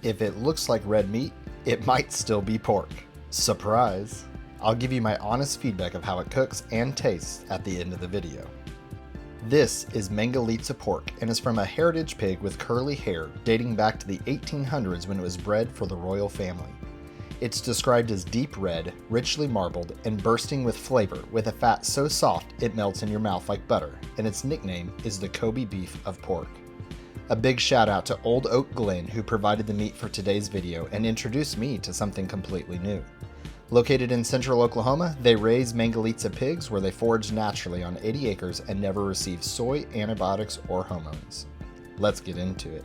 If it looks like red meat, it might still be pork. Surprise! I'll give you my honest feedback of how it cooks and tastes at the end of the video. This is Mangalitsa pork and is from a heritage pig with curly hair dating back to the 1800s when it was bred for the royal family. It's described as deep red, richly marbled, and bursting with flavor with a fat so soft it melts in your mouth like butter, and its nickname is the Kobe beef of pork. A big shout out to Old Oak Glen who provided the meat for today's video and introduced me to something completely new. Located in central Oklahoma, they raise Mangalitsa pigs where they forage naturally on 80 acres and never receive soy, antibiotics, or hormones. Let's get into it.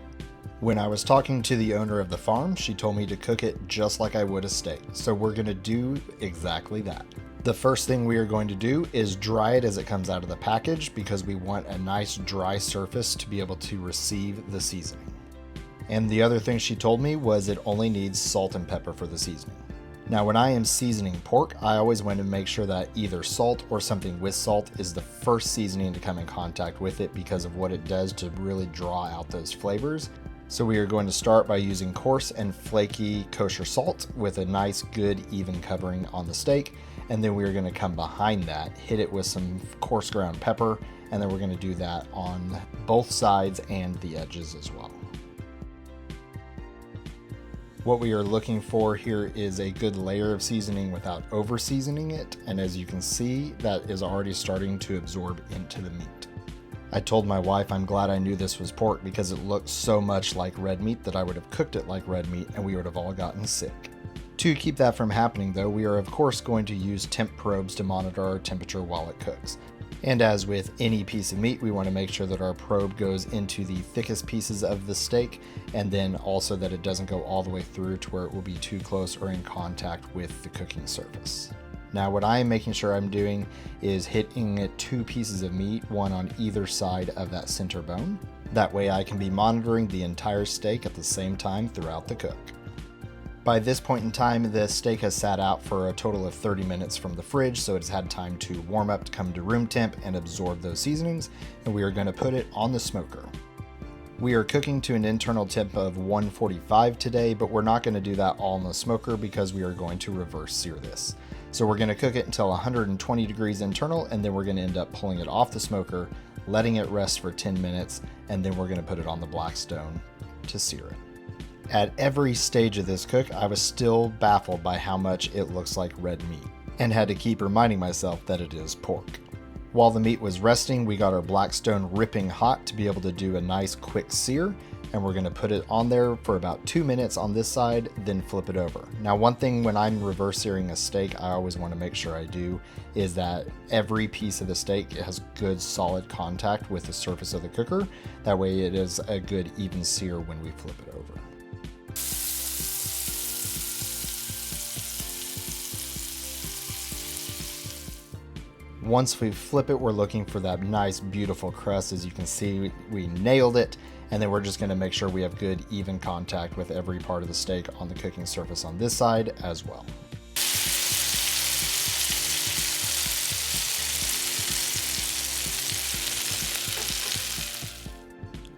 When I was talking to the owner of the farm, she told me to cook it just like I would a steak, so we're going to do exactly that. The first thing we are going to do is dry it as it comes out of the package because we want a nice dry surface to be able to receive the seasoning. And the other thing she told me was it only needs salt and pepper for the seasoning. Now when I am seasoning pork, I always want to make sure that either salt or something with salt is the first seasoning to come in contact with it because of what it does to really draw out those flavors. So we are going to start by using coarse and flaky kosher salt with a nice good even covering on the steak, and then we're going to come behind that, hit it with some coarse ground pepper, and then we're going to do that on both sides and the edges as well. What we are looking for here is a good layer of seasoning without over seasoning it, and as you can see, that is already starting to absorb into the meat. I told my wife I'm glad I knew this was pork because it looked so much like red meat that I would have cooked it like red meat and we would have all gotten sick. To keep that from happening though, we are of course going to use temp probes to monitor our temperature while it cooks. And as with any piece of meat, we want to make sure that our probe goes into the thickest pieces of the steak and then also that it doesn't go all the way through to where it will be too close or in contact with the cooking surface. Now what I am making sure I'm doing is hitting 2 pieces of meat, one on either side of that center bone. That way I can be monitoring the entire steak at the same time throughout the cook. By this point in time, the steak has sat out for a total of 30 minutes from the fridge, so it's had time to warm up to come to room temp and absorb those seasonings, and we are going to put it on the smoker. We are cooking to an internal temp of 145 today, but we're not going to do that all in the smoker because we are going to reverse sear this. So we're going to cook it until 120 degrees internal, and then we're going to end up pulling it off the smoker, letting it rest for 10 minutes, and then we're going to put it on the Blackstone to sear it. At every stage of this cook, I was still baffled by how much it looks like red meat, and had to keep reminding myself that it is pork. While the meat was resting, we got our Blackstone ripping hot to be able to do a nice quick sear, and we're going to put it on there for about 2 minutes on this side, then flip it over. Now one thing when I'm reverse searing a steak, I always want to make sure I do is that every piece of the steak has good solid contact with the surface of the cooker. That way it is a good even sear when we flip it over. Once we flip it, we're looking for that nice beautiful crust. As you can see, we nailed it. And then we're just going to make sure we have good even contact with every part of the steak on the cooking surface on this side as well.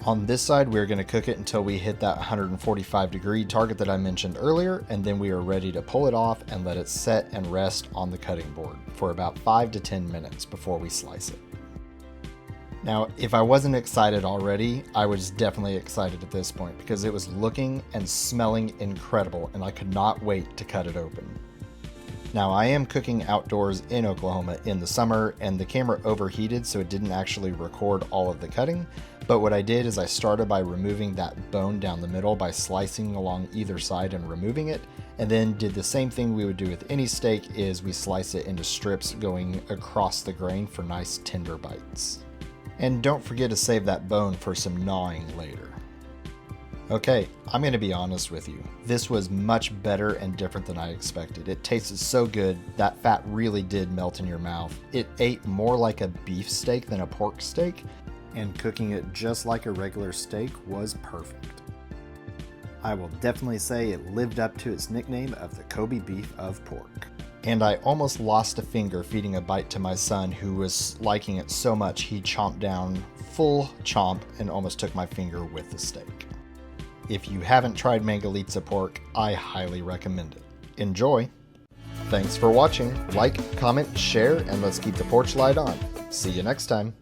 On this side, we're going to cook it until we hit that 145 degree target that I mentioned earlier, and then we are ready to pull it off and let it set and rest on the cutting board for about 5 to 10 minutes before we slice it. Now, if I wasn't excited already, I was definitely excited at this point because it was looking and smelling incredible and I could not wait to cut it open. Now, I am cooking outdoors in Oklahoma in the summer and the camera overheated so it didn't actually record all of the cutting, but what I did is I started by removing that bone down the middle by slicing along either side and removing it, and then did the same thing we would do with any steak is we slice it into strips going across the grain for nice tender bites. And don't forget to save that bone for some gnawing later. Okay, I'm going to be honest with you. This was much better and different than I expected. It tasted so good. That fat really did melt in your mouth. It ate more like a beef steak than a pork steak, and cooking it just like a regular steak was perfect. I will definitely say it lived up to its nickname of the Kobe beef of pork. And I almost lost a finger feeding a bite to my son who was liking it so much he chomped down full chomp and almost took my finger with the steak. If you haven't tried Mangalitsa pork, I highly recommend it. Enjoy! Thanks for watching. Like, comment, share, and let's keep the porch light on. See you next time.